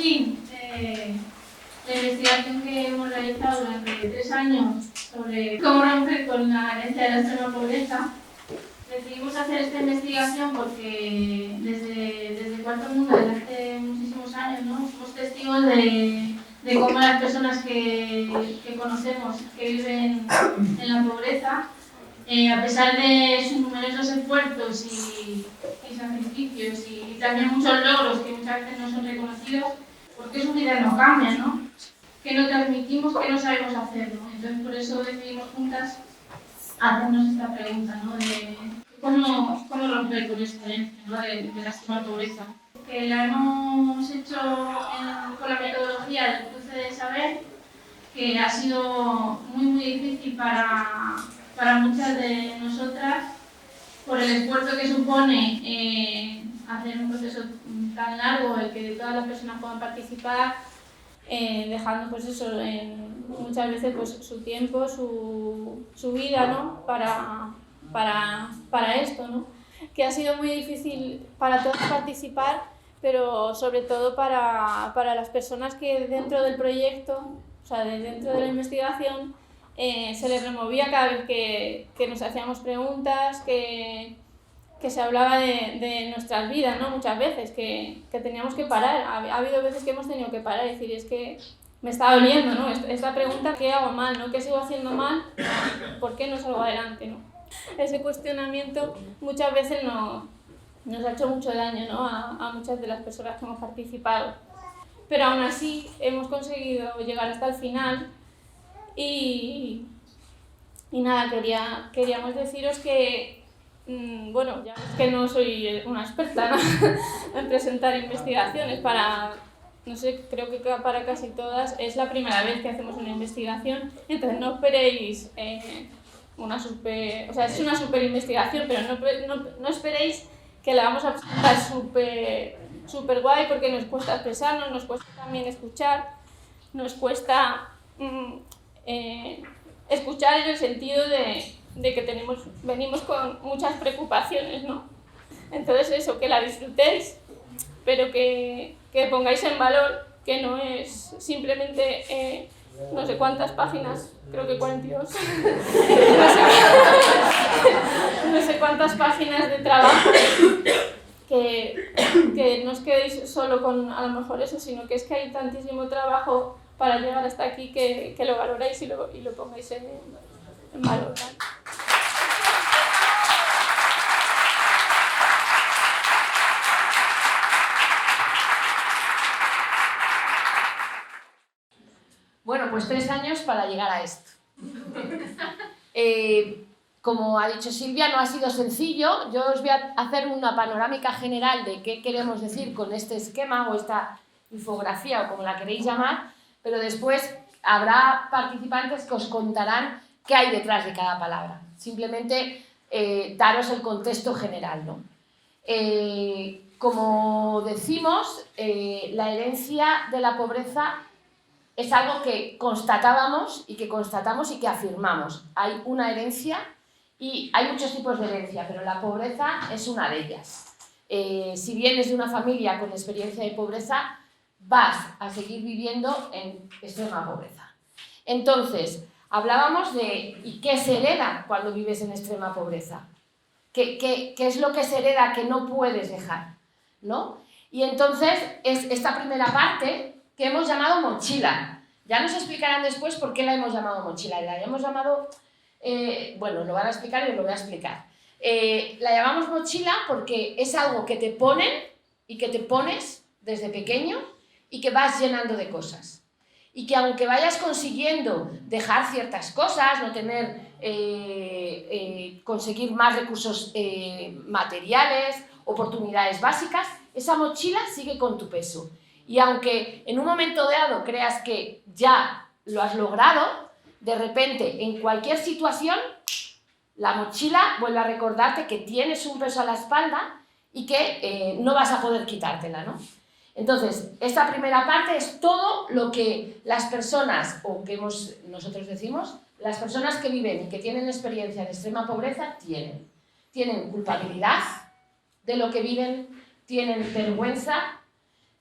fin, la investigación que hemos realizado durante 3 años sobre cómo romper con la herencia de la extrema pobreza, decidimos hacer esta investigación porque desde el Cuarto Mundo, desde hace muchísimos años, ¿no? Somos testigos de cómo las personas que conocemos que viven en la pobreza, a pesar de sus numerosos esfuerzos y sacrificios y también muchos logros que muchas veces no son reconocidos, porque su vida no cambia, ¿no? Que no transmitimos, que no sabemos hacer, ¿no? Entonces por eso decidimos juntas hacernos esta pregunta, ¿no? De cómo romper con esta herencia, ¿no? de la extrema pobreza. Que la hemos hecho con la metodología del cruce de saber, que ha sido muy difícil para muchas de nosotras, por el esfuerzo que supone hacer un proceso tan largo, el que todas las personas puedan participar, dejando pues eso, muchas veces pues, su tiempo, su vida, ¿no? para esto, ¿no? Que ha sido muy difícil para todos participar, pero sobre todo para las personas que dentro del proyecto, o sea, dentro de la investigación, se les removía cada vez que nos hacíamos preguntas, que se hablaba de nuestras vidas, ¿no? Muchas veces, que teníamos que parar. Ha habido veces que hemos tenido que parar y decir, es que me está doliendo, ¿no? Esta pregunta, ¿qué hago mal, no? ¿Qué sigo haciendo mal? ¿Por qué no salgo adelante, no? Ese cuestionamiento muchas veces nos ha hecho mucho daño, ¿no? a muchas de las personas que hemos participado. Pero aún así hemos conseguido llegar hasta el final y nada, queríamos deciros que, bueno, ya es que no soy una experta, ¿no? en presentar investigaciones no sé, creo que para casi todas es la primera vez que hacemos una investigación, entonces no esperéis o sea, es una super investigación, pero no esperéis que la vamos a presentar super guay, porque nos cuesta expresarnos, nos cuesta también escuchar, nos cuesta escuchar en el sentido de que venimos con muchas preocupaciones, ¿no? Entonces eso, que la disfrutéis, pero que pongáis en valor que no es simplemente no sé cuántas páginas, creo que 42, no sé cuántas páginas de trabajo, que no os quedéis solo con a lo mejor eso, sino que es que hay tantísimo trabajo para llegar hasta aquí que lo valoréis y lo pongáis en valor, ¿vale? Bueno, pues 3 años para llegar a esto. Como ha dicho Silvia, no ha sido sencillo. Yo os voy a hacer una panorámica general de qué queremos decir con este esquema o esta infografía o como la queréis llamar, pero después habrá participantes que os contarán qué hay detrás de cada palabra. Simplemente daros el contexto general, ¿no? Como decimos, la herencia de la pobreza es algo que constatamos y que afirmamos. Hay una herencia y hay muchos tipos de herencia, pero la pobreza es una de ellas. Si vienes de una familia con experiencia de pobreza, vas a seguir viviendo en extrema pobreza. Entonces, hablábamos de ¿y qué se hereda cuando vives en extrema pobreza? ¿Qué es lo que se hereda que no puedes dejar, ¿no? Y entonces es esta primera parte que hemos llamado mochila. Ya nos explicarán después por qué la hemos llamado mochila. La hemos llamado, bueno, lo van a explicar y os lo voy a explicar. La llamamos mochila porque es algo que te ponen y que te pones desde pequeño y que vas llenando de cosas. Y que aunque vayas consiguiendo dejar ciertas cosas, no tener, conseguir más recursos materiales, oportunidades básicas, esa mochila sigue con tu peso. Y aunque en un momento dado creas que ya lo has logrado, de repente en cualquier situación la mochila vuelve a recordarte que tienes un peso a la espalda y que no vas a poder quitártela, ¿no? Entonces, esta primera parte es todo lo que las personas, o que nosotros decimos, las personas que viven y que tienen experiencia de extrema pobreza tienen. Tienen culpabilidad de lo que viven, tienen vergüenza,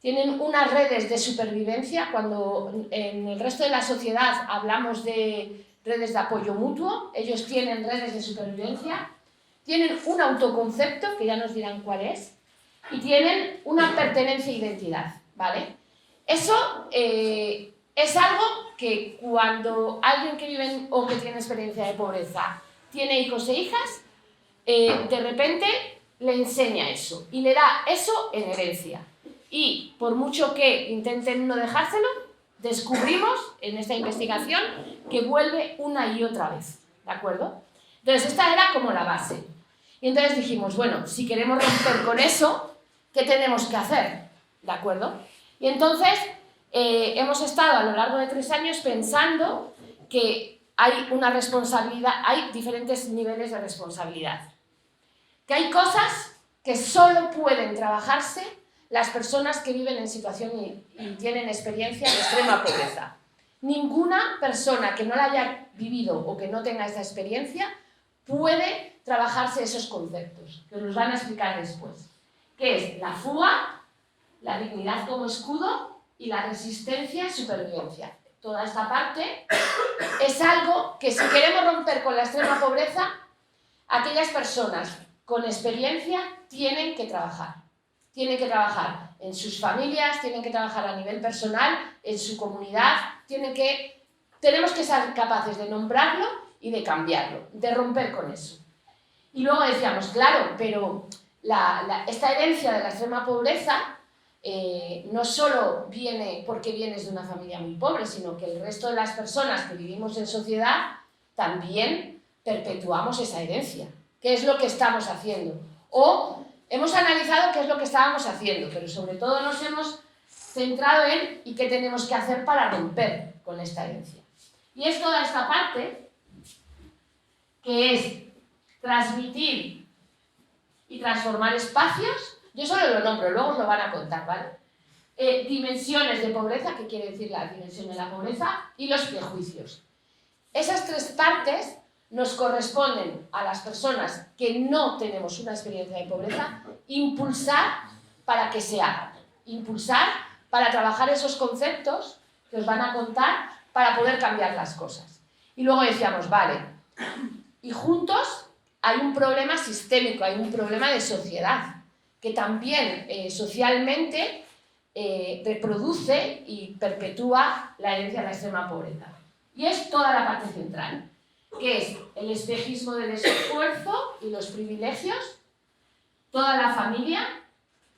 tienen unas redes de supervivencia. Cuando en el resto de la sociedad hablamos de redes de apoyo mutuo, ellos tienen redes de supervivencia, tienen un autoconcepto, que ya nos dirán cuál es, y tienen una pertenencia e identidad, ¿vale? Eso es algo que cuando alguien que vive o que tiene experiencia de pobreza tiene hijos e hijas, de repente le enseña eso y le da eso en herencia. Y por mucho que intenten no dejárselo, descubrimos en esta investigación que vuelve una y otra vez, ¿de acuerdo? Entonces esta era como la base. Y entonces dijimos, bueno, si queremos romper con eso, ¿qué tenemos que hacer? ¿De acuerdo? Y entonces hemos estado a lo largo de 3 años pensando que hay una responsabilidad, hay diferentes niveles de responsabilidad. Que hay cosas que solo pueden trabajarse las personas que viven en situación y tienen experiencia de extrema pobreza. Ninguna persona que no la haya vivido o que no tenga esta experiencia puede trabajarse esos conceptos, que os los van a explicar después. Que es la fuga, la dignidad como escudo y la resistencia, supervivencia. Toda esta parte es algo que si queremos romper con la extrema pobreza, aquellas personas con experiencia tienen que trabajar. Tienen que trabajar en sus familias, tienen que trabajar a nivel personal, en su comunidad, tenemos que ser capaces de nombrarlo y de cambiarlo, de romper con eso. Y luego decíamos, claro, pero esta herencia de la extrema pobreza no solo viene porque vienes de una familia muy pobre, sino que el resto de las personas que vivimos en sociedad también perpetuamos esa herencia. ¿Qué es lo que estamos haciendo? O hemos analizado qué es lo que estábamos haciendo, pero sobre todo nos hemos centrado en y qué tenemos que hacer para romper con esta herencia. Y es toda esta parte que es transmitir y transformar espacios. Yo solo lo nombro, luego os lo van a contar, ¿vale? Dimensiones de pobreza, ¿qué quiere decir la dimensión de la pobreza? Y los prejuicios. Esas 3 partes nos corresponden a las personas que no tenemos una experiencia de pobreza, impulsar para que se hagan, impulsar para trabajar esos conceptos que os van a contar para poder cambiar las cosas. Y luego decíamos, vale, y juntos hay un problema sistémico, hay un problema de sociedad, que también socialmente reproduce y perpetúa la herencia de la extrema pobreza. Y es toda la parte central, que es el espejismo del esfuerzo y los privilegios, toda la familia,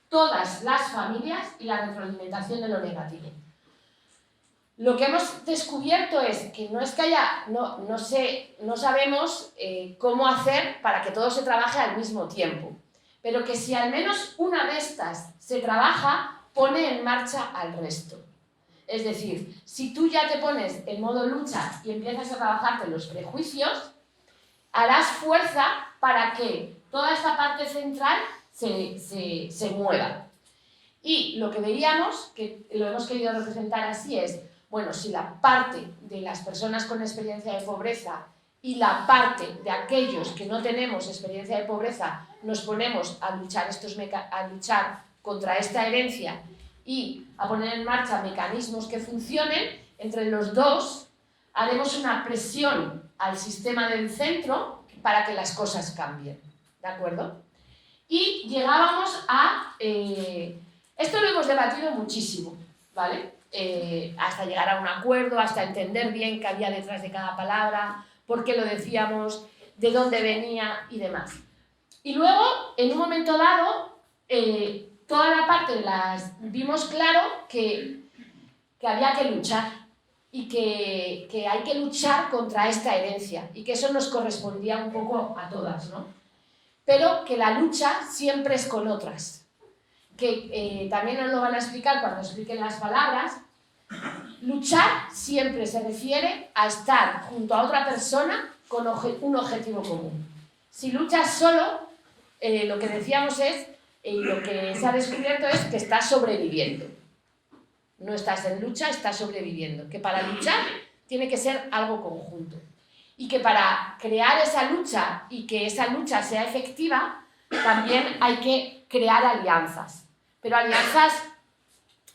todas las familias y la retroalimentación de lo negativo. Lo que hemos descubierto es que no es que haya, no sabemos cómo hacer para que todo se trabaje al mismo tiempo, pero que si al menos una de estas se trabaja, pone en marcha al resto. Es decir, si tú ya te pones en modo lucha y empiezas a trabajarte los prejuicios, harás fuerza para que toda esta parte central se mueva. Y lo que veíamos, que lo hemos querido representar así, es, bueno, si la parte de las personas con experiencia de pobreza y la parte de aquellos que no tenemos experiencia de pobreza nos ponemos a luchar, a luchar contra esta herencia y a poner en marcha mecanismos que funcionen, entre los dos haremos una presión al sistema del centro para que las cosas cambien, ¿de acuerdo? Y llegábamos a... esto lo hemos debatido muchísimo, ¿vale? Hasta llegar a un acuerdo, hasta entender bien qué había detrás de cada palabra, por qué lo decíamos, de dónde venía y demás. Y luego, en un momento dado, toda la parte de las... vimos claro que había que luchar y que hay que luchar contra esta herencia y que eso nos correspondía un poco a todas, ¿no? Pero que la lucha siempre es con otras, que también nos lo van a explicar cuando expliquen las palabras. Luchar siempre se refiere a estar junto a otra persona con un objetivo común. Si luchas solo, lo que decíamos es, lo que se ha descubierto es que estás sobreviviendo. No estás en lucha, estás sobreviviendo. Que para luchar tiene que ser algo conjunto. Y que para crear esa lucha y que esa lucha sea efectiva, también hay que crear alianzas. Pero alianzas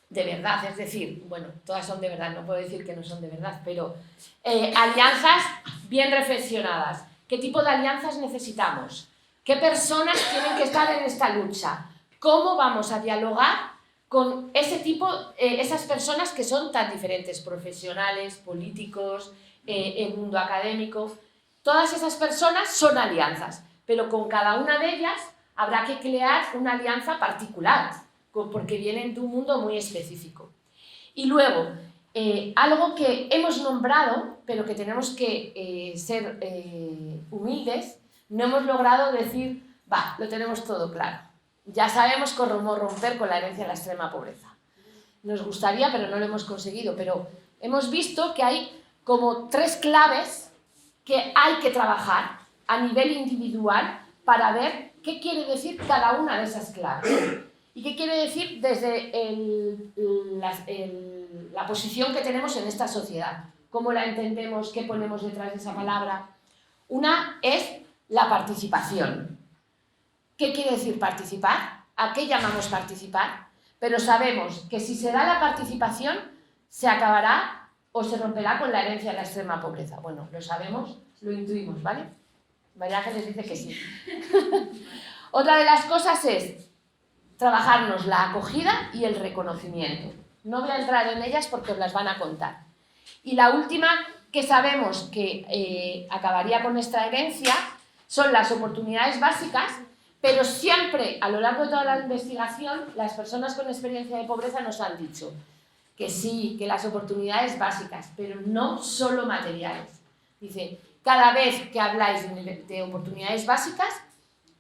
de verdad, es decir, bueno, todas son de verdad, no puedo decir que no son de verdad, pero alianzas bien reflexionadas. ¿Qué tipo de alianzas necesitamos? ¿Qué personas tienen que estar en esta lucha? ¿Cómo vamos a dialogar con ese tipo, esas personas que son tan diferentes, profesionales, políticos, el mundo académico? Todas esas personas son alianzas, pero con cada una de ellas habrá que crear una alianza particular, porque vienen de un mundo muy específico. Y luego, algo que hemos nombrado, pero que tenemos que ser humildes, no hemos logrado decir, va, lo tenemos todo claro. Ya sabemos cómo romper con la herencia de la extrema pobreza. Nos gustaría, pero no lo hemos conseguido. Pero hemos visto que hay como 3 claves que hay que trabajar a nivel individual para ver qué quiere decir cada una de esas claves. ¿Y qué quiere decir desde la posición que tenemos en esta sociedad? ¿Cómo la entendemos? ¿Qué ponemos detrás de esa palabra? Una es la participación. ¿Qué quiere decir participar? ¿A qué llamamos participar? Pero sabemos que si se da la participación, se acabará o se romperá con la herencia de la extrema pobreza. Bueno, lo sabemos, lo intuimos, ¿vale? María Ángeles dice que sí. Otra de las cosas es trabajarnos la acogida y el reconocimiento. No voy a entrar en ellas porque os las van a contar. Y la última, que sabemos que acabaría con esta herencia, son las oportunidades básicas, pero siempre, a lo largo de toda la investigación, las personas con experiencia de pobreza nos han dicho que sí, que las oportunidades básicas, pero no solo materiales. Dice, cada vez que habláis de oportunidades básicas,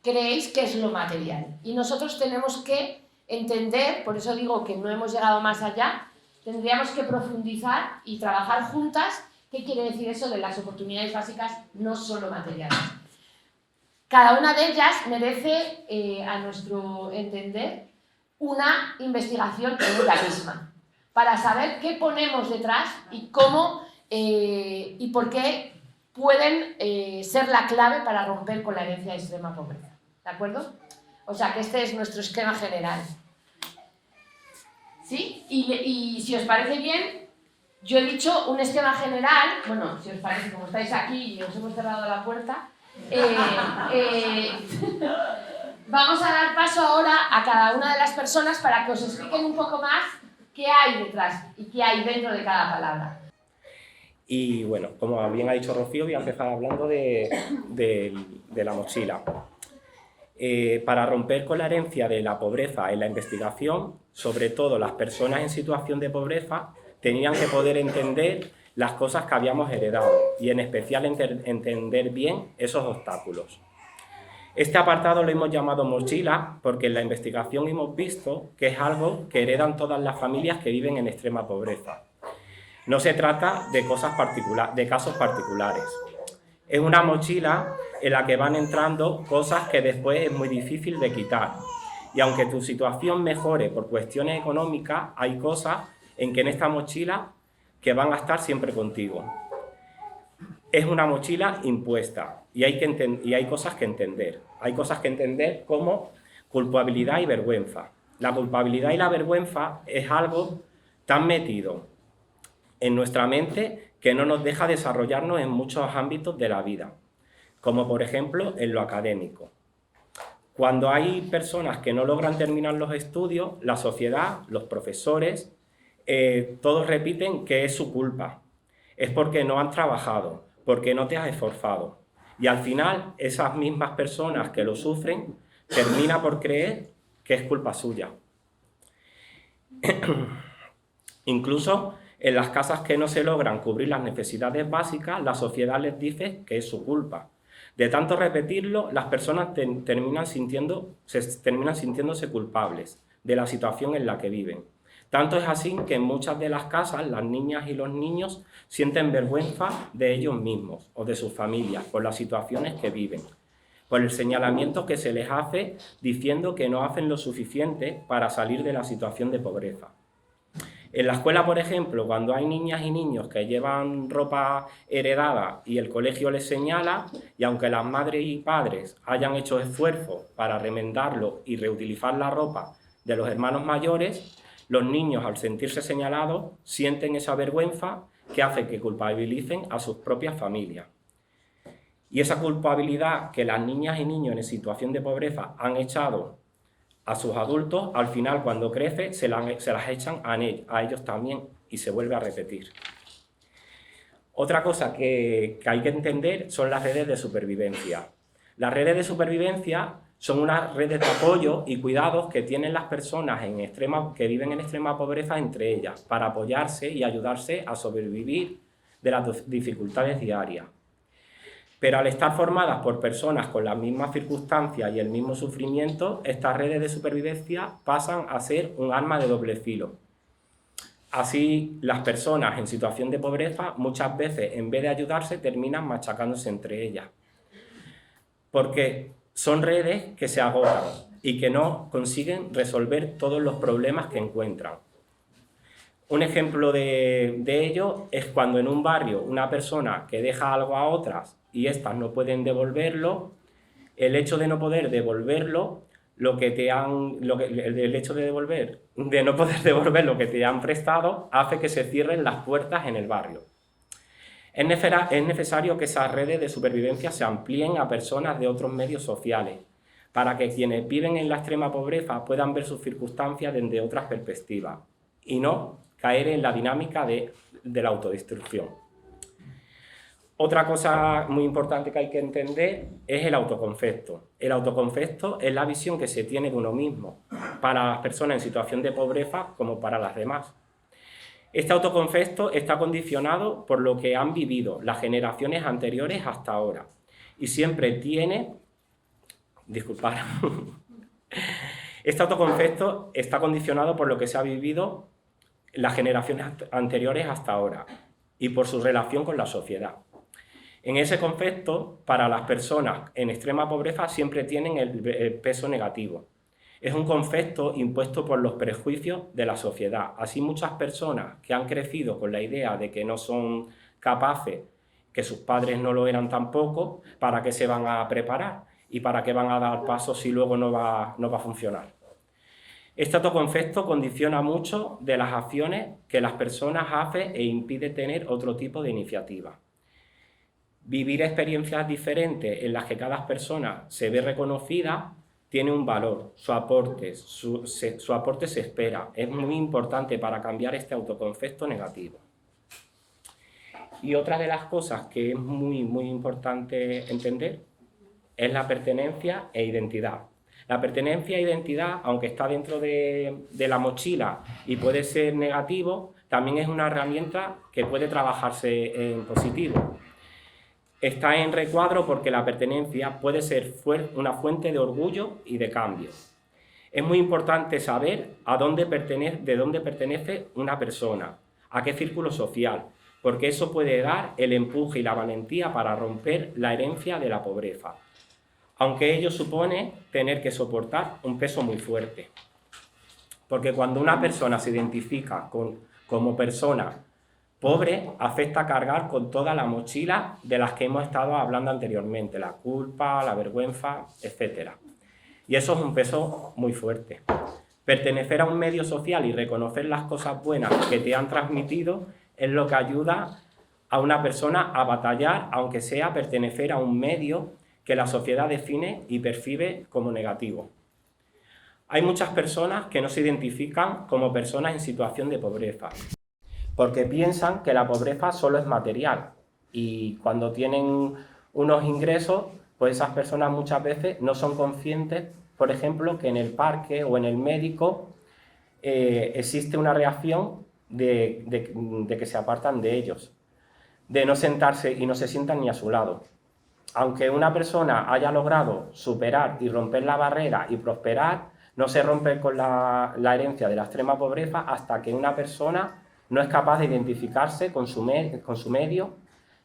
creéis que es lo material. Y nosotros tenemos que entender, por eso digo que no hemos llegado más allá, tendríamos que profundizar y trabajar juntas qué quiere decir eso de las oportunidades básicas no solo materiales. Cada una de ellas merece, a nuestro entender, una investigación en ella misma, para saber qué ponemos detrás y cómo y por qué pueden ser la clave para romper con la herencia de extrema pobreza. ¿De acuerdo? O sea que este es nuestro esquema general. ¿Sí? Y si os parece bien, yo he dicho un esquema general, bueno, si os parece, como estáis aquí y os hemos cerrado la puerta, vamos a dar paso ahora a cada una de las personas para que os expliquen un poco más qué hay detrás y qué hay dentro de cada palabra. Y bueno, como bien ha dicho Rocío, voy a empezar hablando de la mochila. Para romper con la herencia de la pobreza en la investigación, sobre todo las personas en situación de pobreza tenían que poder entender las cosas que habíamos heredado y en especial entender bien esos obstáculos. Este apartado lo hemos llamado mochila porque en la investigación hemos visto que es algo que heredan todas las familias que viven en extrema pobreza. No se trata de casos particulares. Es una mochila en la que van entrando cosas que después es muy difícil de quitar. Y aunque tu situación mejore por cuestiones económicas, hay cosas en esta mochila que van a estar siempre contigo. Es una mochila impuesta y hay cosas que entender. Hay cosas que entender como culpabilidad y vergüenza. La culpabilidad y la vergüenza es algo tan metido en nuestra mente que no nos deja desarrollarnos en muchos ámbitos de la vida, como por ejemplo en lo académico. Cuando hay personas que no logran terminar los estudios, la sociedad, los profesores, todos repiten que es su culpa. Es porque no han trabajado, porque no te has esforzado. Y al final, esas mismas personas que lo sufren terminan por creer que es culpa suya. Incluso en las casas que no se logran cubrir las necesidades básicas, la sociedad les dice que es su culpa. De tanto repetirlo, las personas terminan sintiéndose culpables de la situación en la que viven. Tanto es así que en muchas de las casas las niñas y los niños sienten vergüenza de ellos mismos o de sus familias por las situaciones que viven, por el señalamiento que se les hace diciendo que no hacen lo suficiente para salir de la situación de pobreza. En la escuela, por ejemplo, cuando hay niñas y niños que llevan ropa heredada y el colegio les señala, y aunque las madres y padres hayan hecho esfuerzos para remendarlo y reutilizar la ropa de los hermanos mayores, Los niños, al sentirse señalados, sienten esa vergüenza que hace que culpabilicen a sus propias familias. Y esa culpabilidad que las niñas y niños en situación de pobreza han echado a sus adultos, al final, cuando crece, se las echan a ellos también y se vuelve a repetir. Otra cosa que hay que entender son las redes de supervivencia. Las redes de supervivencia son unas redes de apoyo y cuidados que tienen las personas que viven en extrema pobreza entre ellas, para apoyarse y ayudarse a sobrevivir de las dificultades diarias. Pero al estar formadas por personas con las mismas circunstancias y el mismo sufrimiento, estas redes de supervivencia pasan a ser un arma de doble filo. Así, las personas en situación de pobreza muchas veces, en vez de ayudarse, terminan machacándose entre ellas. Porque son redes que se agotan y que no consiguen resolver todos los problemas que encuentran. Un ejemplo de ello es cuando en un barrio una persona que deja algo a otras y éstas no pueden devolverlo, el hecho de no poder devolverlo, el hecho de no poder devolver lo que te han prestado, hace que se cierren las puertas en el barrio. Es necesario que esas redes de supervivencia se amplíen a personas de otros medios sociales, para que quienes viven en la extrema pobreza puedan ver sus circunstancias desde otras perspectivas y no caer en la dinámica de la autodestrucción. Otra cosa muy importante que hay que entender es el autoconcepto. El autoconcepto es la visión que se tiene de uno mismo, para las personas en situación de pobreza como para las demás. Este autoconcepto está condicionado por lo que han vivido las generaciones anteriores hasta ahora y siempre tiene... Disculpad. Este autoconcepto está condicionado por lo que se ha vivido las generaciones anteriores hasta ahora y por su relación con la sociedad. En ese concepto, para las personas en extrema pobreza siempre tienen el peso negativo. Es un concepto impuesto por los prejuicios de la sociedad. Así, muchas personas que han crecido con la idea de que no son capaces, que sus padres no lo eran tampoco, ¿para qué se van a preparar? ¿Y para qué van a dar pasos si luego no va a funcionar? Este autoconcepto condiciona mucho de las acciones que las personas hacen e impide tener otro tipo de iniciativa. Vivir experiencias diferentes en las que cada persona se ve reconocida tiene un valor, su aporte se espera. Es muy importante para cambiar este autoconcepto negativo. Y otra de las cosas que es muy importante entender es la pertenencia e identidad. La pertenencia e identidad, aunque está dentro de la mochila y puede ser negativo, también es una herramienta que puede trabajarse en positivo. Está en recuadro porque la pertenencia puede ser una fuente de orgullo y de cambio. Es muy importante saber de dónde pertenece una persona, a qué círculo social, porque eso puede dar el empuje y la valentía para romper la herencia de la pobreza, aunque ello supone tener que soportar un peso muy fuerte. Porque cuando una persona se identifica como persona pobre, afecta cargar con toda la mochila de las que hemos estado hablando anteriormente, la culpa, la vergüenza, etc. Y eso es un peso muy fuerte. Pertenecer a un medio social y reconocer las cosas buenas que te han transmitido es lo que ayuda a una persona a batallar, aunque sea pertenecer a un medio que la sociedad define y percibe como negativo. Hay muchas personas que no se identifican como personas en situación de pobreza, porque piensan que la pobreza solo es material y cuando tienen unos ingresos, pues esas personas muchas veces no son conscientes, por ejemplo, que en el parque o en el médico existe una reacción de que se apartan de ellos, de no sentarse y no se sientan ni a su lado. Aunque una persona haya logrado superar y romper la barrera y prosperar, no se rompe con la herencia de la extrema pobreza hasta que una persona no es capaz de identificarse con su medio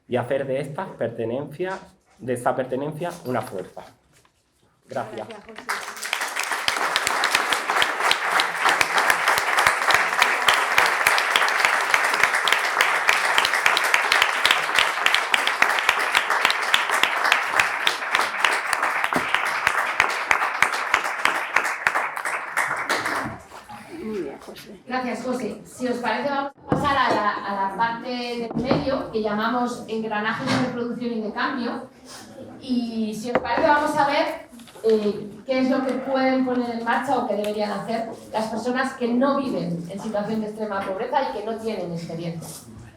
y hacer de esta pertenencia una fuerza. Gracias. Muy bien, José. Gracias, José. Si os parece, vamos a pasar a la parte del medio, que llamamos engranajes de reproducción y de cambio. Y si os parece, vamos a ver qué es lo que pueden poner en marcha o qué deberían hacer las personas que no viven en situación de extrema pobreza y que no tienen experiencia.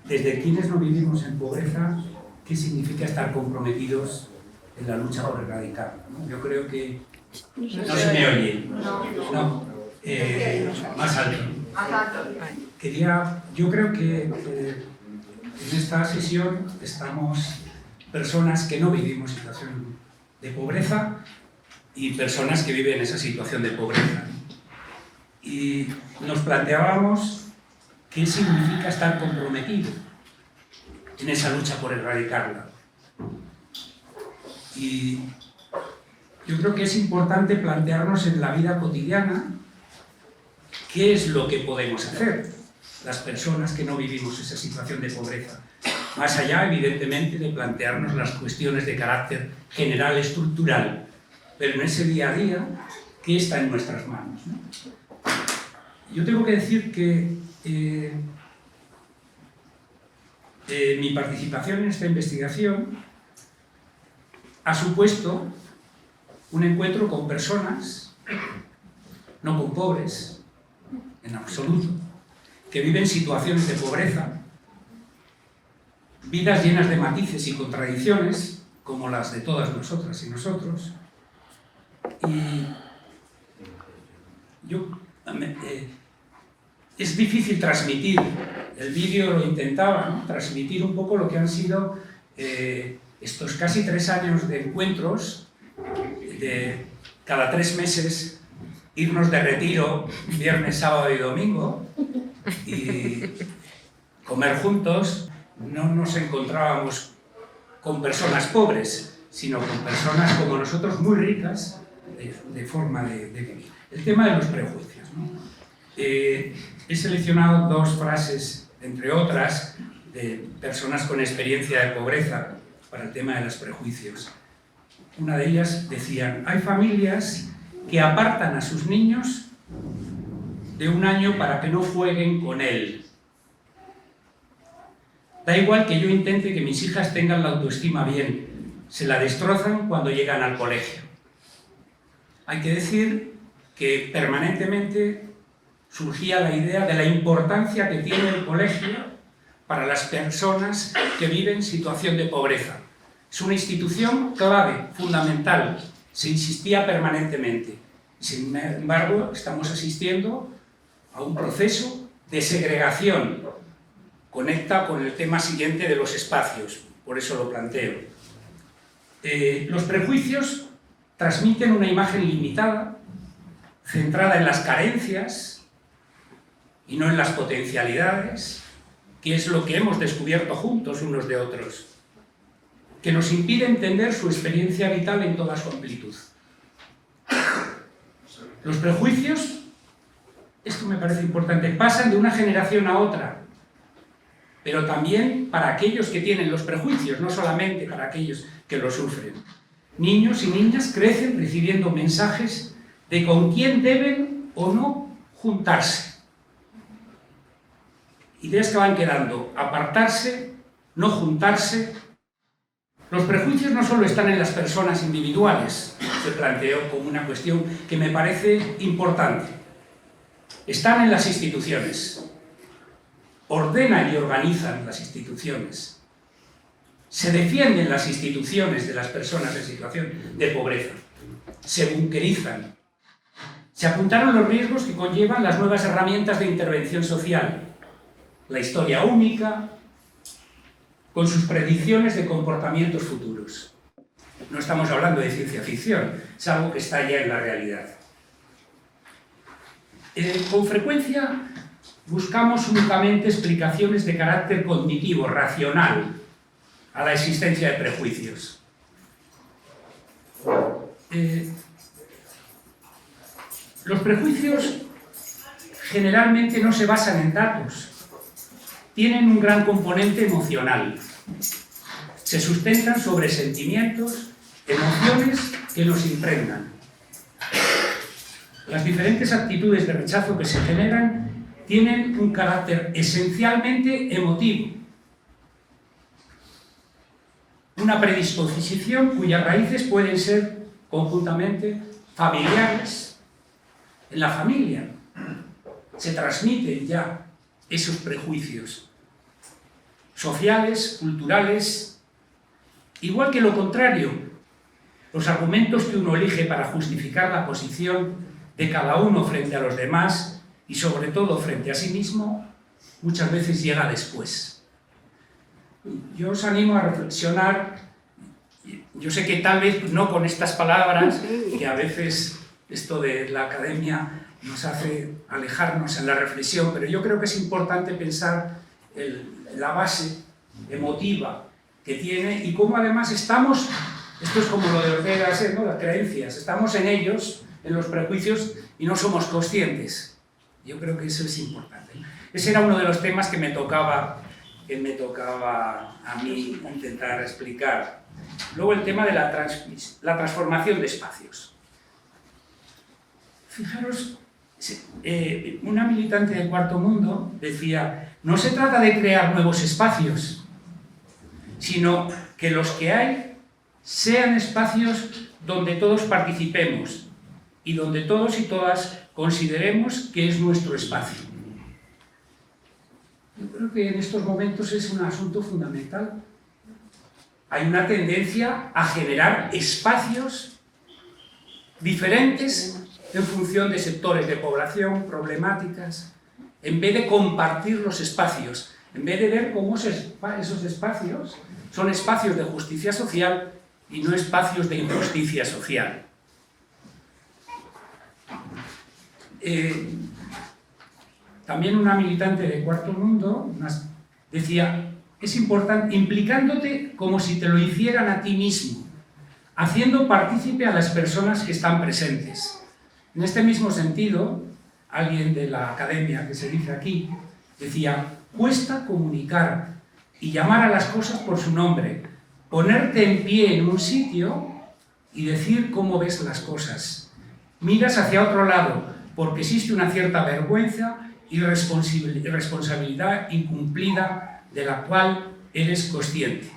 Desde quienes no vivimos en pobreza, ¿qué significa estar comprometidos en la lucha por erradicarla? ¿No? Yo creo que... No se me oye. No. Más alto. Yo creo que en esta sesión estamos personas que no vivimos situación de pobreza y personas que viven esa situación de pobreza. Y nos planteábamos qué significa estar comprometido en esa lucha por erradicarla. Y yo creo que es importante plantearnos en la vida cotidiana qué es lo que podemos hacer las personas que no vivimos esa situación de pobreza. Más allá, evidentemente, de plantearnos las cuestiones de carácter general, estructural, pero en ese día a día, ¿qué está en nuestras manos? ¿No? Yo tengo que decir que mi participación en esta investigación ha supuesto un encuentro con personas, no con pobres, en absoluto, que viven situaciones de pobreza, vidas llenas de matices y contradicciones, como las de todas nosotras y nosotros. Y es difícil transmitir, el vídeo lo intentaba, ¿no? Transmitir un poco lo que han sido estos casi 3 años de encuentros, de cada 3 meses irnos de retiro, viernes, sábado y domingo, y comer juntos. No nos encontrábamos con personas pobres, sino con personas como nosotros muy ricas de forma de vivir. El tema de los prejuicios, ¿no? He seleccionado 2 frases, entre otras, de personas con experiencia de pobreza para el tema de los prejuicios. Una de ellas decían: hay familias que apartan a sus niños de 1 año para que no jueguen con él. Da igual que yo intente que mis hijas tengan la autoestima bien, se la destrozan cuando llegan al colegio. Hay que decir que permanentemente surgía la idea de la importancia que tiene el colegio para las personas que viven situación de pobreza. Es una institución clave, fundamental, se insistía permanentemente. Sin embargo, estamos asistiendo a un proceso de segregación. Conecta con el tema siguiente de los espacios, por eso lo planteo. Los prejuicios transmiten una imagen limitada, centrada en las carencias y no en las potencialidades, que es lo que hemos descubierto juntos unos de otros, que nos impide entender su experiencia vital en toda su amplitud. Los prejuicios, esto me parece importante, pasan de una generación a otra, pero también para aquellos que tienen los prejuicios, no solamente para aquellos que los sufren. Niños y niñas crecen recibiendo mensajes de con quién deben o no juntarse. Ideas que van quedando: apartarse, no juntarse. Los prejuicios no solo están en las personas individuales, se planteó como una cuestión que me parece importante. Están en las instituciones. Ordenan y organizan las instituciones. Se defienden las instituciones de las personas en situación de pobreza. Se bunkerizan. Se apuntaron los riesgos que conllevan las nuevas herramientas de intervención social. La historia única, con sus predicciones de comportamientos futuros. No estamos hablando de ciencia ficción, es algo que está ya en la realidad. Con frecuencia buscamos únicamente explicaciones de carácter cognitivo, racional, a la existencia de prejuicios. Los prejuicios generalmente no se basan en datos, tienen un gran componente emocional. Se sustentan sobre sentimientos, emociones que nos impregnan. Las diferentes actitudes de rechazo que se generan tienen un carácter esencialmente emotivo. Una predisposición cuyas raíces pueden ser conjuntamente familiares. En la familia se transmiten ya esos prejuicios sociales, culturales, igual que lo contrario, los argumentos que uno elige para justificar la posición de cada uno frente a los demás y sobre todo frente a sí mismo, muchas veces llega después. Yo os animo a reflexionar, yo sé que tal vez no con estas palabras, que a veces esto de la academia nos hace alejarnos en la reflexión, pero yo creo que es importante pensar la base emotiva que tiene y cómo además estamos, esto es como lo de Ortega y Gasset, ¿no? Las creencias, estamos en ellos, en los prejuicios, y no somos conscientes. Yo creo que eso es importante. Ese era uno de los temas que me tocaba a mí intentar explicar. Luego el tema de la transformación de espacios. Fijaros, una militante del Cuarto Mundo decía, no se trata de crear nuevos espacios, sino que los que hay sean espacios donde todos participemos y donde todos y todas consideremos que es nuestro espacio. Yo creo que en estos momentos es un asunto fundamental. Hay una tendencia a generar espacios diferentes en función de sectores de población, problemáticas, en vez de compartir los espacios, en vez de ver cómo esos espacios son espacios de justicia social y no espacios de injusticia social. También una militante de Cuarto Mundo decía, es importante implicándote como si te lo hicieran a ti mismo, haciendo partícipe a las personas que están presentes. En este mismo sentido, alguien de la academia que se dice aquí, decía, cuesta comunicar y llamar a las cosas por su nombre, ponerte en pie en un sitio y decir cómo ves las cosas. Miras hacia otro lado porque existe una cierta vergüenza y responsabilidad incumplida de la cual eres consciente.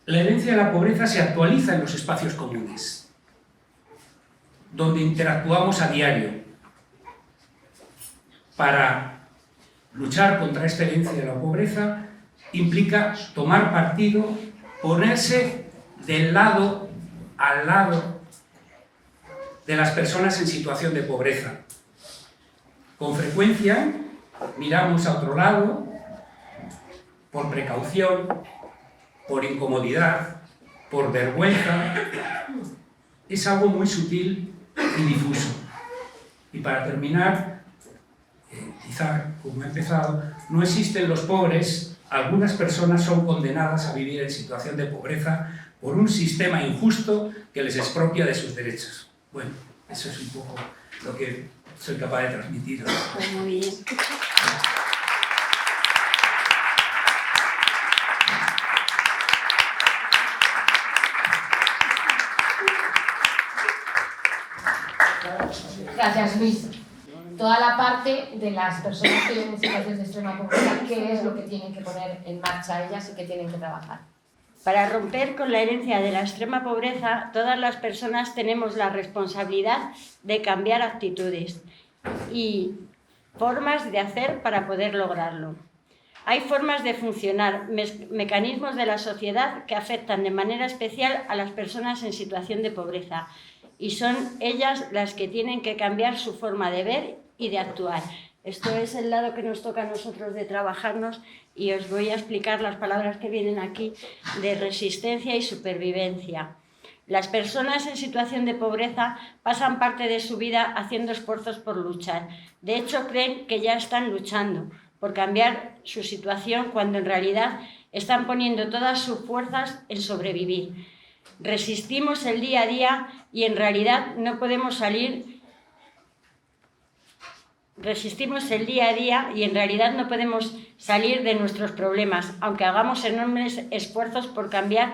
La herencia de la pobreza se actualiza en los espacios comunes, donde interactuamos a diario. Para luchar contra esta herencia de la pobreza implica tomar partido, ponerse al lado de las personas en situación de pobreza. Con frecuencia miramos a otro lado por precaución, por incomodidad, por vergüenza. Es algo muy sutil y difuso. Y para terminar, quizá como he empezado, no existen los pobres, algunas personas son condenadas a vivir en situación de pobreza por un sistema injusto que les expropia de sus derechos. Bueno, eso es un poco lo que soy capaz de transmitir. Pues muy bien. Gracias, Luis. Toda la parte de las personas que viven en situaciones de extrema pobreza, ¿qué es lo que tienen que poner en marcha ellas y qué tienen que trabajar? Para romper con la herencia de la extrema pobreza, todas las personas tenemos la responsabilidad de cambiar actitudes y formas de hacer para poder lograrlo. Hay formas de funcionar, mecanismos de la sociedad que afectan de manera especial a las personas en situación de pobreza, y son ellas las que tienen que cambiar su forma de ver y de actuar. Esto es el lado que nos toca a nosotros de trabajarnos, y os voy a explicar las palabras que vienen aquí de resistencia y supervivencia. Las personas en situación de pobreza pasan parte de su vida haciendo esfuerzos por luchar. De hecho, creen que ya están luchando por cambiar su situación cuando en realidad están poniendo todas sus fuerzas en sobrevivir. Resistimos el día a día y en realidad no podemos salir. Resistimos el día a día y en realidad no podemos salir de nuestros problemas, aunque hagamos enormes esfuerzos por cambiar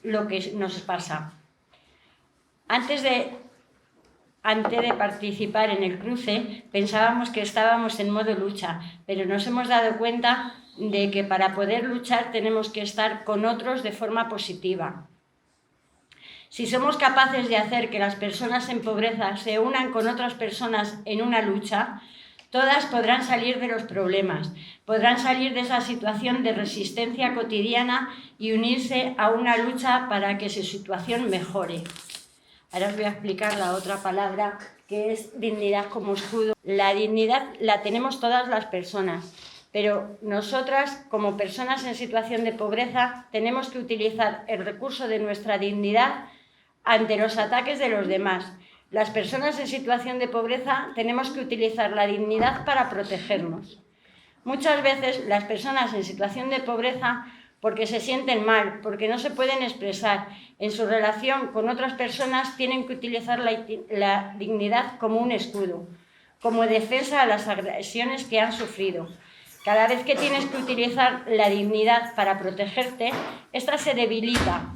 lo que nos pasa. Antes de antes de participar en el cruce, pensábamos que estábamos en modo lucha, pero nos hemos dado cuenta de que para poder luchar tenemos que estar con otros de forma positiva. Si somos capaces de hacer que las personas en pobreza se unan con otras personas en una lucha, todas podrán salir de los problemas, podrán salir de esa situación de resistencia cotidiana y unirse a una lucha para que su situación mejore. Ahora os voy a explicar la otra palabra, que es dignidad como escudo. La dignidad la tenemos todas las personas, pero nosotras, como personas en situación de pobreza, tenemos que utilizar el recurso de nuestra dignidad ante los ataques de los demás. Las personas en situación de pobreza tenemos que utilizar la dignidad para protegernos. Muchas veces las personas en situación de pobreza, porque se sienten mal, porque no se pueden expresar en su relación con otras personas, tienen que utilizar la dignidad como un escudo, como defensa a las agresiones que han sufrido. Cada vez que tienes que utilizar la dignidad para protegerte, esta se debilita,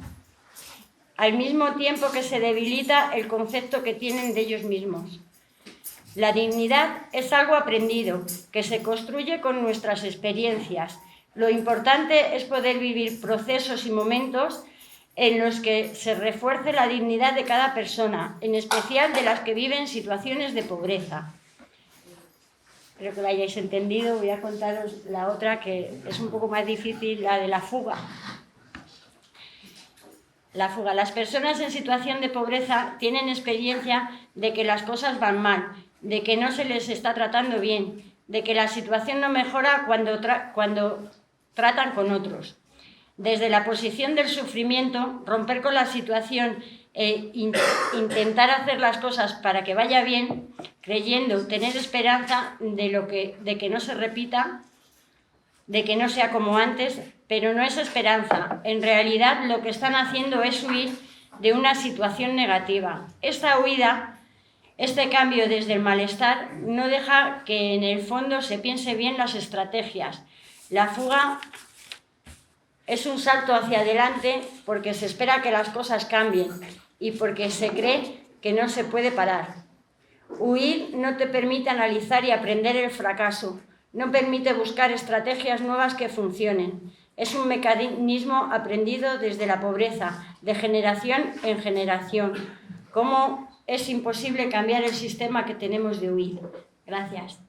al mismo tiempo que se debilita el concepto que tienen de ellos mismos. La dignidad es algo aprendido, que se construye con nuestras experiencias. Lo importante es poder vivir procesos y momentos en los que se refuerce la dignidad de cada persona, en especial de las que viven situaciones de pobreza. Espero que lo hayáis entendido. Voy a contaros la otra, que es un poco más difícil, la de la fuga. La fuga. Las personas en situación de pobreza tienen experiencia de que las cosas van mal, de que no se les está tratando bien, de que la situación no mejora cuando tratan con otros. Desde la posición del sufrimiento, romper con la situación e intentar hacer las cosas para que vaya bien, creyendo, tener esperanza de que no se repita, de que no sea como antes, pero no es esperanza. En realidad lo que están haciendo es huir de una situación negativa. Esta huida, este cambio desde el malestar, no deja que en el fondo se piense bien las estrategias. La fuga es un salto hacia adelante porque se espera que las cosas cambien y porque se cree que no se puede parar. Huir no te permite analizar y aprender el fracaso, no permite buscar estrategias nuevas que funcionen. Es un mecanismo aprendido desde la pobreza, de generación en generación. ¿Cómo es imposible cambiar el sistema que tenemos de huir? Gracias.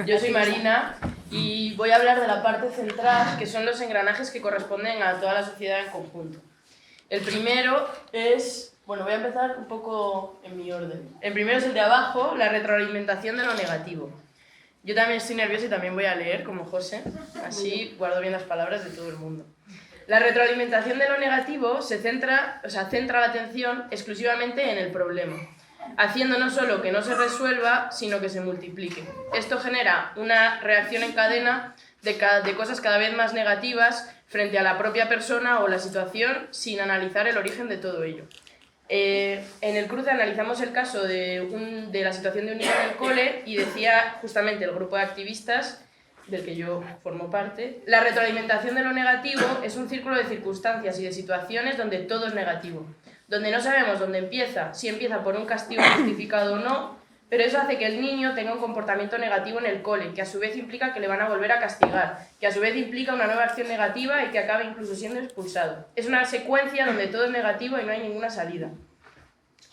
Yo soy Marina y voy a hablar de la parte central, que son los engranajes que corresponden a toda la sociedad en conjunto. El primero es, bueno, voy a empezar un poco en mi orden. El primero es el de abajo, la retroalimentación de lo negativo. Yo también estoy nerviosa y también voy a leer, como José, así guardo bien las palabras de todo el mundo. La retroalimentación de lo negativo centra la atención exclusivamente en el problema, haciendo no solo que no se resuelva, sino que se multiplique. Esto genera una reacción en cadena de cosas cada vez más negativas frente a la propia persona o la situación, sin analizar el origen de todo ello. En el cruce analizamos el caso de la situación de un niño en el cole y decía justamente el grupo de activistas, del que yo formo parte, la retroalimentación de lo negativo es un círculo de circunstancias y de situaciones donde todo es negativo, donde no sabemos dónde empieza, si empieza por un castigo justificado o no, pero eso hace que el niño tenga un comportamiento negativo en el cole, que a su vez implica que le van a volver a castigar, que a su vez implica una nueva acción negativa y que acabe incluso siendo expulsado. Es una secuencia donde todo es negativo y no hay ninguna salida.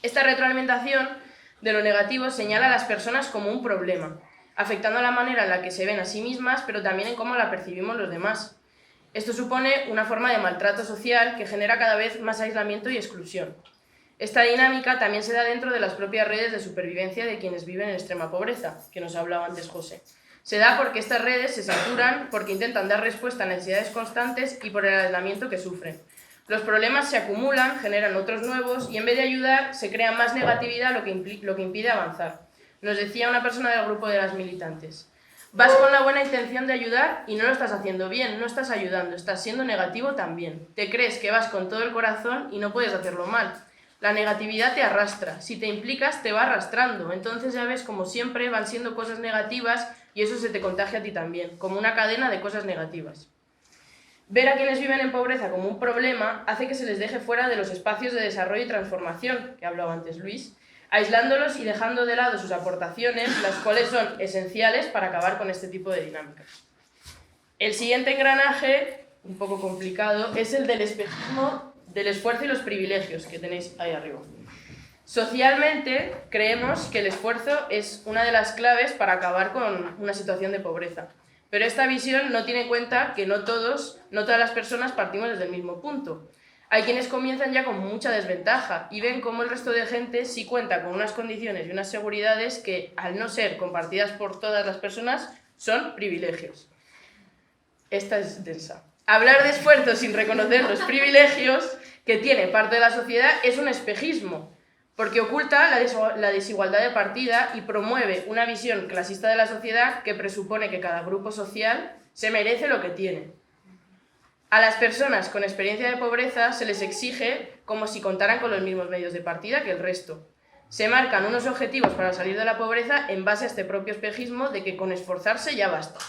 Esta retroalimentación de lo negativo señala a las personas como un problema, afectando la manera en la que se ven a sí mismas, pero también en cómo la percibimos los demás. Esto supone una forma de maltrato social que genera cada vez más aislamiento y exclusión. Esta dinámica también se da dentro de las propias redes de supervivencia de quienes viven en extrema pobreza, que nos hablaba antes José. Se da porque estas redes se saturan, porque intentan dar respuesta a necesidades constantes y por el aislamiento que sufren. Los problemas se acumulan, generan otros nuevos y en vez de ayudar se crea más negatividad, lo que impide avanzar. Nos decía una persona del grupo de las militantes: vas con la buena intención de ayudar y no lo estás haciendo bien, no estás ayudando, estás siendo negativo también. Te crees que vas con todo el corazón y no puedes hacerlo mal. La negatividad te arrastra, si te implicas te va arrastrando, entonces ya ves como siempre van siendo cosas negativas y eso se te contagia a ti también, como una cadena de cosas negativas. Ver a quienes viven en pobreza como un problema hace que se les deje fuera de los espacios de desarrollo y transformación, que hablaba antes Luis, aislándolos y dejando de lado sus aportaciones, las cuales son esenciales para acabar con este tipo de dinámicas. El siguiente engranaje, un poco complicado, es el del espejismo del esfuerzo y los privilegios, que tenéis ahí arriba. Socialmente, creemos que el esfuerzo es una de las claves para acabar con una situación de pobreza. Pero esta visión no tiene en cuenta que no todas las personas partimos desde el mismo punto. Hay quienes comienzan ya con mucha desventaja y ven cómo el resto de gente sí cuenta con unas condiciones y unas seguridades que, al no ser compartidas por todas las personas, son privilegios. Esta es densa. Hablar de esfuerzo sin reconocer los privilegios que tiene parte de la sociedad es un espejismo, porque oculta la desigualdad de partida y promueve una visión clasista de la sociedad que presupone que cada grupo social se merece lo que tiene. A las personas con experiencia de pobreza se les exige como si contaran con los mismos medios de partida que el resto. Se marcan unos objetivos para salir de la pobreza en base a este propio espejismo de que con esforzarse ya basta.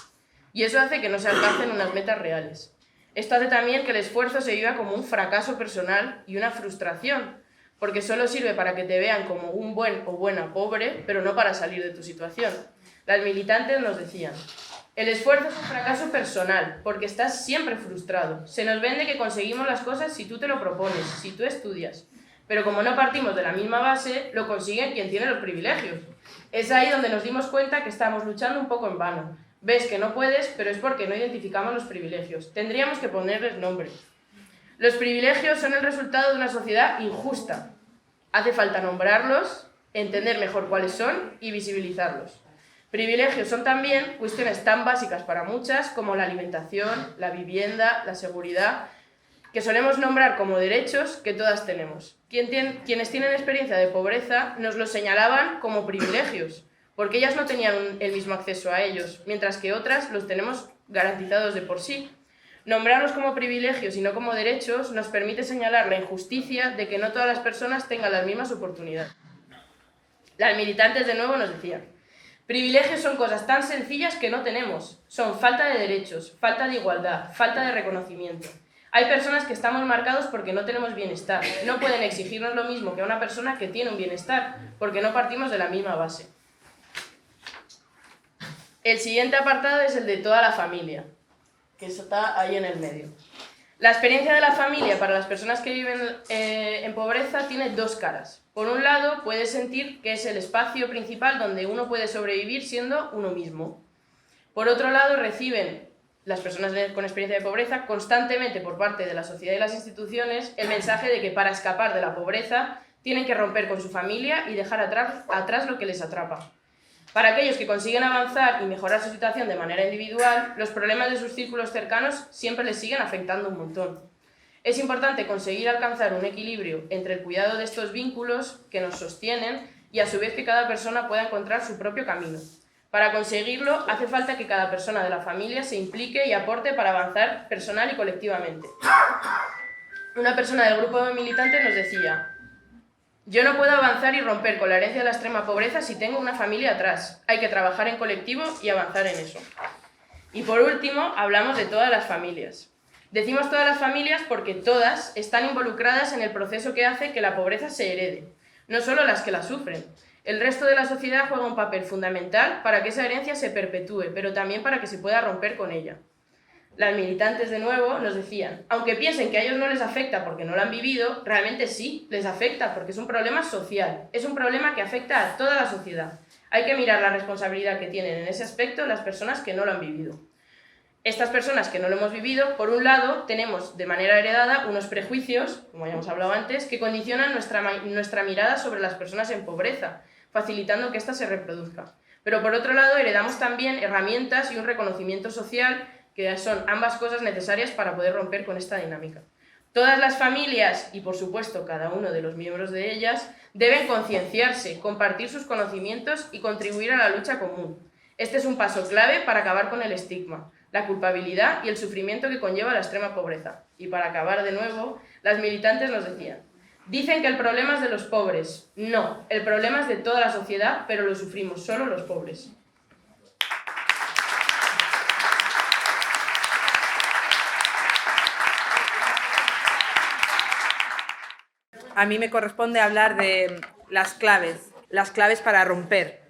Y eso hace que no se alcancen unas metas reales. Esto hace también que el esfuerzo se viva como un fracaso personal y una frustración, porque solo sirve para que te vean como un buen o buena pobre, pero no para salir de tu situación. Las militantes nos decían: el esfuerzo es un fracaso personal, porque estás siempre frustrado. Se nos vende que conseguimos las cosas si tú te lo propones, si tú estudias. Pero como no partimos de la misma base, lo consigue quien tiene los privilegios. Es ahí donde nos dimos cuenta que estamos luchando un poco en vano. Ves que no puedes, pero es porque no identificamos los privilegios. Tendríamos que ponerles nombre. Los privilegios son el resultado de una sociedad injusta. Hace falta nombrarlos, entender mejor cuáles son y visibilizarlos. Privilegios son también cuestiones tan básicas para muchas como la alimentación, la vivienda, la seguridad, que solemos nombrar como derechos que todas tenemos. Quienes tienen experiencia de pobreza nos los señalaban como privilegios, porque ellas no tenían el mismo acceso a ellos, mientras que otras los tenemos garantizados de por sí. Nombrarlos como privilegios y no como derechos nos permite señalar la injusticia de que no todas las personas tengan las mismas oportunidades. Las militantes de nuevo nos decían: privilegios son cosas tan sencillas que no tenemos. Son falta de derechos, falta de igualdad, falta de reconocimiento. Hay personas que estamos marcados porque no tenemos bienestar. No pueden exigirnos lo mismo que a una persona que tiene un bienestar, porque no partimos de la misma base. El siguiente apartado es el de toda la familia, que está ahí en el medio. La experiencia de la familia para las personas que viven en pobreza tiene dos caras. Por un lado, puedes sentir que es el espacio principal donde uno puede sobrevivir siendo uno mismo. Por otro lado, reciben las personas con experiencia de pobreza constantemente por parte de la sociedad y las instituciones el mensaje de que para escapar de la pobreza tienen que romper con su familia y dejar atrás lo que les atrapa. Para aquellos que consiguen avanzar y mejorar su situación de manera individual, los problemas de sus círculos cercanos siempre les siguen afectando un montón. Es importante conseguir alcanzar un equilibrio entre el cuidado de estos vínculos que nos sostienen y a su vez que cada persona pueda encontrar su propio camino. Para conseguirlo, hace falta que cada persona de la familia se implique y aporte para avanzar personal y colectivamente. Una persona del grupo de militantes nos decía: yo no puedo avanzar y romper con la herencia de la extrema pobreza si tengo una familia atrás. Hay que trabajar en colectivo y avanzar en eso. Y por último, hablamos de todas las familias. Decimos todas las familias porque todas están involucradas en el proceso que hace que la pobreza se herede, no solo las que la sufren. El resto de la sociedad juega un papel fundamental para que esa herencia se perpetúe, pero también para que se pueda romper con ella. Las militantes de nuevo nos decían: aunque piensen que a ellos no les afecta porque no lo han vivido, realmente sí les afecta porque es un problema social, es un problema que afecta a toda la sociedad. Hay que mirar la responsabilidad que tienen en ese aspecto las personas que no lo han vivido. Estas personas que no lo hemos vivido, por un lado, tenemos de manera heredada unos prejuicios, como ya hemos hablado antes, que condicionan nuestra mirada sobre las personas en pobreza, facilitando que ésta se reproduzca. Pero por otro lado, heredamos también herramientas y un reconocimiento social que son ambas cosas necesarias para poder romper con esta dinámica. Todas las familias, y por supuesto cada uno de los miembros de ellas, deben concienciarse, compartir sus conocimientos y contribuir a la lucha común. Este es un paso clave para acabar con el estigma, la culpabilidad y el sufrimiento que conlleva la extrema pobreza. Y para acabar de nuevo, las militantes nos decían: dicen que el problema es de los pobres. No, el problema es de toda la sociedad, pero lo sufrimos solo los pobres. a mí me corresponde hablar de las claves para romper.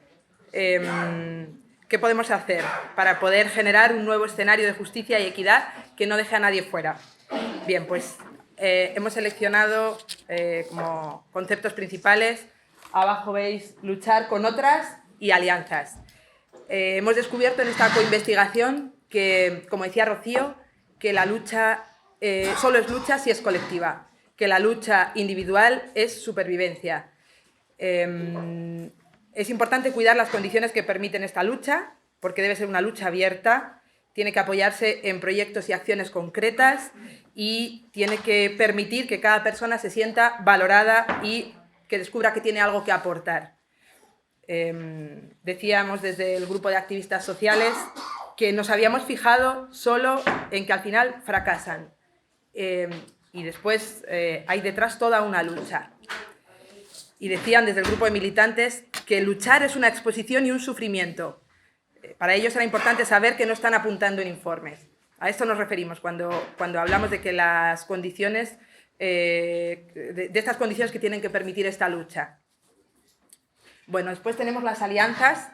¿Qué podemos hacer para poder generar un nuevo escenario de justicia y equidad que no deje a nadie fuera? Bien, pues hemos seleccionado como conceptos principales. Abajo veis luchar con otras y alianzas. Hemos descubierto en esta coinvestigación que, como decía Rocío, que la lucha solo es lucha si es colectiva, que la lucha individual es supervivencia. Es importante cuidar las condiciones que permiten esta lucha, porque debe ser una lucha abierta, tiene que apoyarse en proyectos y acciones concretas y tiene que permitir que cada persona se sienta valorada y que descubra que tiene algo que aportar. Decíamos desde el grupo de activistas sociales que nos habíamos fijado solo en que al final fracasan y después hay detrás toda una lucha. Y decían desde el grupo de militantes que luchar es una exposición y un sufrimiento. Para ellos era importante saber que no están apuntando en informes. A esto nos referimos cuando hablamos de que las condiciones, de estas condiciones que tienen que permitir esta lucha. Bueno, después tenemos las alianzas,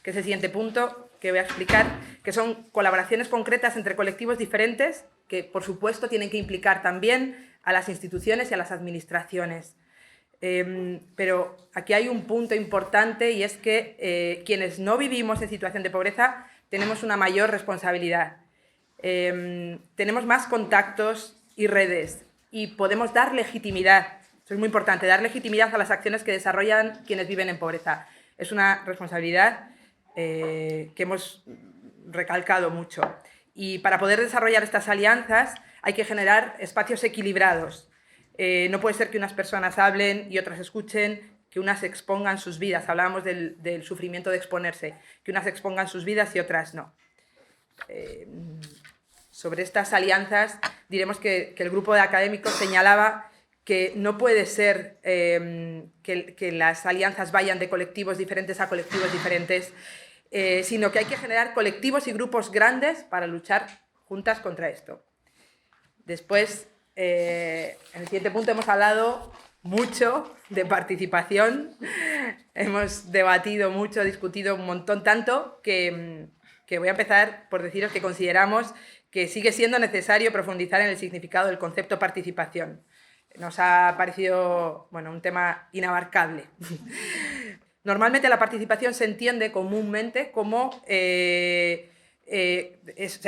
que es el siguiente punto que voy a explicar, que son colaboraciones concretas entre colectivos diferentes que, por supuesto, tienen que implicar también a las instituciones y a las administraciones. Pero aquí hay un punto importante y es que quienes no vivimos en situación de pobreza tenemos una mayor responsabilidad. Tenemos más contactos y redes y podemos dar legitimidad. Eso es muy importante, dar legitimidad a las acciones que desarrollan quienes viven en pobreza. Es una responsabilidad que hemos recalcado mucho. Y para poder desarrollar estas alianzas hay que generar espacios equilibrados. No puede ser que unas personas hablen y otras escuchen, que unas expongan sus vidas. Hablábamos del sufrimiento de exponerse, que unas expongan sus vidas y otras no. Sobre estas alianzas diremos que el grupo de académicos señalaba que no puede ser que las alianzas vayan de colectivos diferentes a colectivos diferentes, sino que hay que generar colectivos y grupos grandes para luchar juntas contra esto. Después, en el siguiente punto hemos hablado mucho de participación, hemos debatido mucho, discutido un montón, tanto que voy a empezar por deciros que consideramos que sigue siendo necesario profundizar en el significado del concepto participación. Nos ha parecido, bueno, un tema inabarcable. Normalmente la participación se entiende comúnmente como se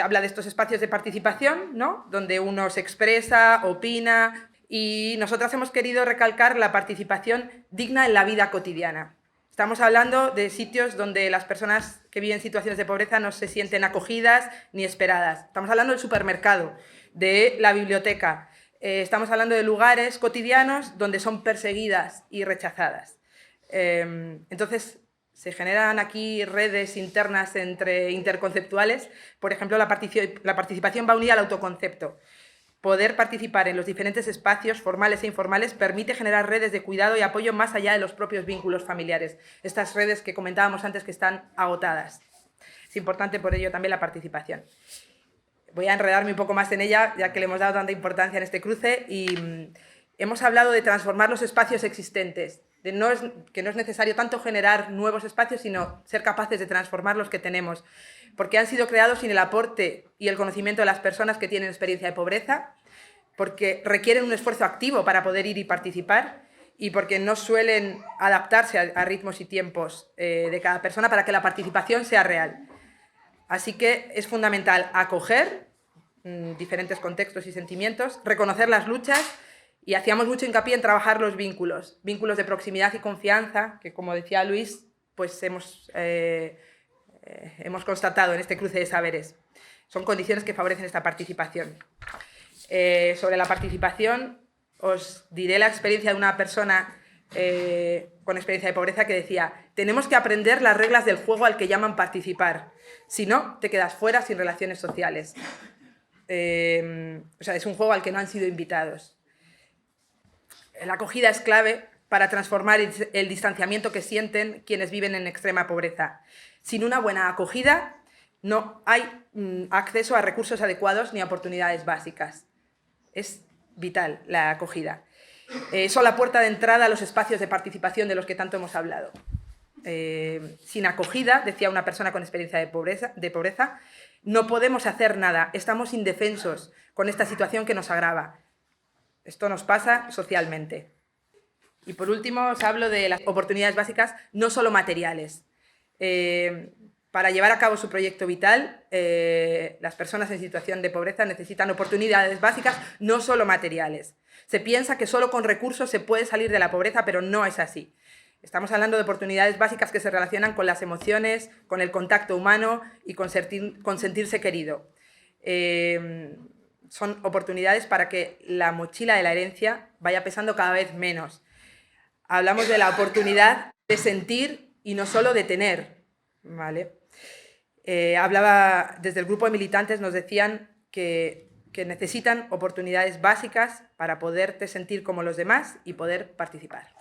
habla de estos espacios de participación, ¿no? Donde uno se expresa, opina, y nosotras hemos querido recalcar la participación digna en la vida cotidiana. Estamos hablando de sitios donde las personas que viven en situaciones de pobreza no se sienten acogidas ni esperadas. Estamos hablando del supermercado, de la biblioteca. Estamos hablando de lugares cotidianos donde son perseguidas y rechazadas. Entonces, se generan aquí redes internas interconceptuales. Por ejemplo, la participación va unida al autoconcepto. Poder participar en los diferentes espacios formales e informales permite generar redes de cuidado y apoyo más allá de los propios vínculos familiares. Estas redes que comentábamos antes que están agotadas. Es importante por ello también la participación. Voy a enredarme un poco más en ella, ya que le hemos dado tanta importancia en este cruce, y hemos hablado de transformar los espacios existentes, que no es necesario tanto generar nuevos espacios, sino ser capaces de transformar los que tenemos, porque han sido creados sin el aporte y el conocimiento de las personas que tienen experiencia de pobreza, porque requieren un esfuerzo activo para poder ir y participar, y porque no suelen adaptarse a ritmos y tiempos de cada persona para que la participación sea real. Así que es fundamental acoger diferentes contextos y sentimientos, reconocer las luchas, y hacíamos mucho hincapié en trabajar los vínculos de proximidad y confianza, que, como decía Luis, pues hemos constatado en este cruce de saberes. Son condiciones que favorecen esta participación. Sobre la participación, os diré la experiencia de una persona con experiencia de pobreza que decía: tenemos que aprender las reglas del juego al que llaman participar, si no, te quedas fuera sin relaciones sociales. O sea, es un juego al que no han sido invitados. La acogida es clave para transformar el distanciamiento que sienten quienes viven en extrema pobreza. Sin una buena acogida no hay acceso a recursos adecuados ni a oportunidades básicas. Es vital la acogida. son la puerta de entrada a los espacios de participación de los que tanto hemos hablado. Sin acogida, decía una persona con experiencia de pobreza, no podemos hacer nada, estamos indefensos con esta situación que nos agrava. Esto nos pasa socialmente. Y por último os hablo de las oportunidades básicas, no solo materiales. Para llevar a cabo su proyecto vital, las personas en situación de pobreza necesitan oportunidades básicas, no solo materiales. Se piensa que solo con recursos se puede salir de la pobreza, pero no es así. Estamos hablando de oportunidades básicas que se relacionan con las emociones, con el contacto humano y con sentirse querido. Son oportunidades para que la mochila de la herencia vaya pesando cada vez menos. Hablamos de la oportunidad de sentir y no solo de tener, ¿vale? Hablaba desde el grupo de militantes, nos decían que necesitan oportunidades básicas para poderte sentir como los demás y poder participar.